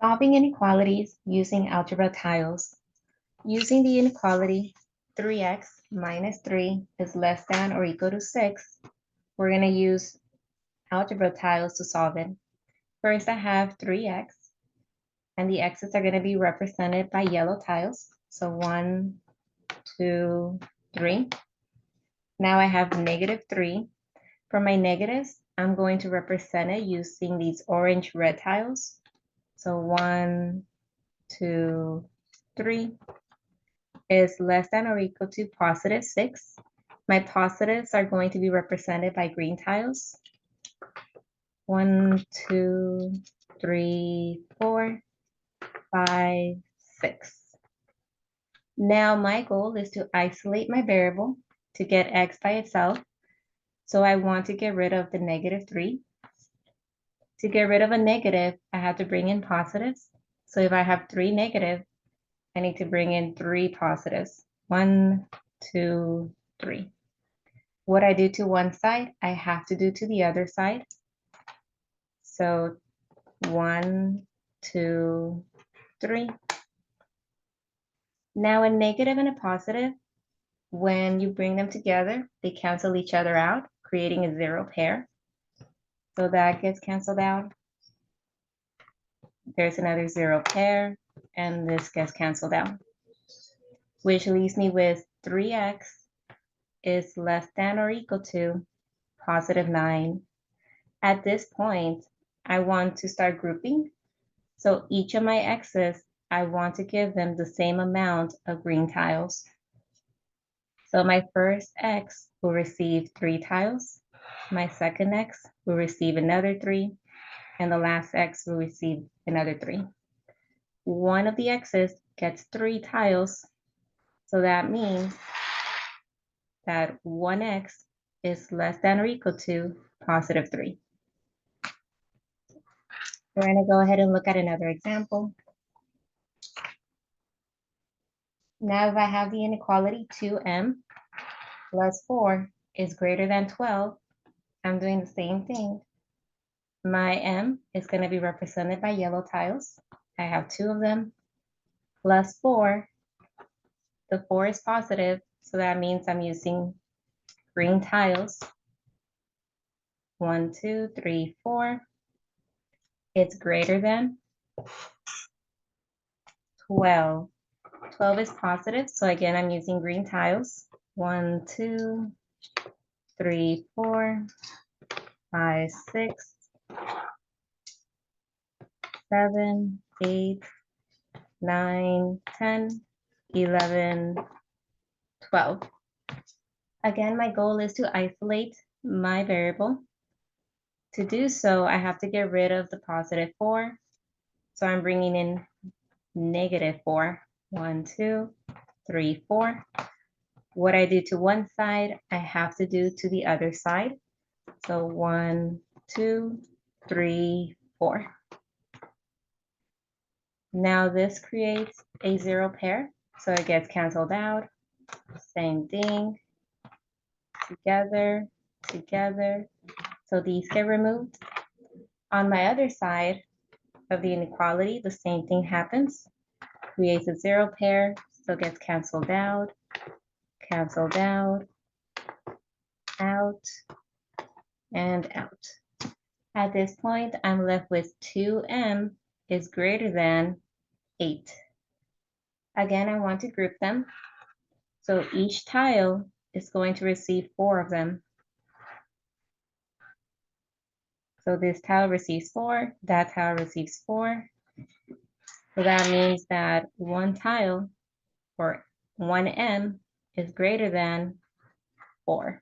Solving inequalities using algebra tiles. Using the inequality 3x minus 3 is less than or equal to 6, we're going to use algebra tiles to solve it. First, I have 3x, and the x's are going to be represented by yellow tiles. So 1, 2, 3. Now I have negative 3. For my negatives, I'm going to represent it using these orange-red tiles. So 1, 2, 3 is less than or equal to positive 6. My positives are going to be represented by green tiles. 1, 2, 3, 4, 5, 6. Now my goal is to isolate my variable to get x by itself. So I want to get rid of the negative 3. To get rid of a negative, I have to bring in positives. So if I have 3 negative, I need to bring in 3 positives. 1, 2, 3. What I do to one side, I have to do to the other side. So 1, 2, 3. Now a negative and a positive, when you bring them together, they cancel each other out, creating a 0 pair. So that gets canceled out. There's another 0 pair, and this gets canceled out, which leaves me with 3x is less than or equal to positive 9. At this point, I want to start grouping. So each of my x's, I want to give them the same amount of green tiles. So my first x will receive 3 tiles. My second x will receive another 3. And the last x will receive another 3. One of the x's gets 3 tiles. So that means that 1x is less than or equal to positive 3. We're going to go ahead and look at another example. Now if I have the inequality 2m plus 4 is greater than 12, I'm doing the same thing. My m is going to be represented by yellow tiles. I have 2 of them. Plus 4. The 4 is positive, so that means I'm using green tiles. 1, 2, 3, 4. It's greater than 12. 12 is positive, so again, I'm using green tiles. 1, 2, 3, 4, 5, 6, 7, 8, 9, 10, 11, 12. Again, my goal is to isolate my variable. To do so, I have to get rid of the positive 4. So I'm bringing in negative 4. 1, 2, 3, 4. What I do to one side, I have to do to the other side. So 1, 2, 3, 4. Now this creates a 0 pair, so it gets canceled out. Same thing. Together, together. So these get removed. On my other side of the inequality, the same thing happens. Creates a 0 pair, so it gets canceled out, out, and out. At this point, I'm left with 2m is greater than 8. Again, I want to group them. So each tile is going to receive 4 of them. So this tile receives 4, that tile receives 4. So that means that one tile, or 1m, is greater than 4.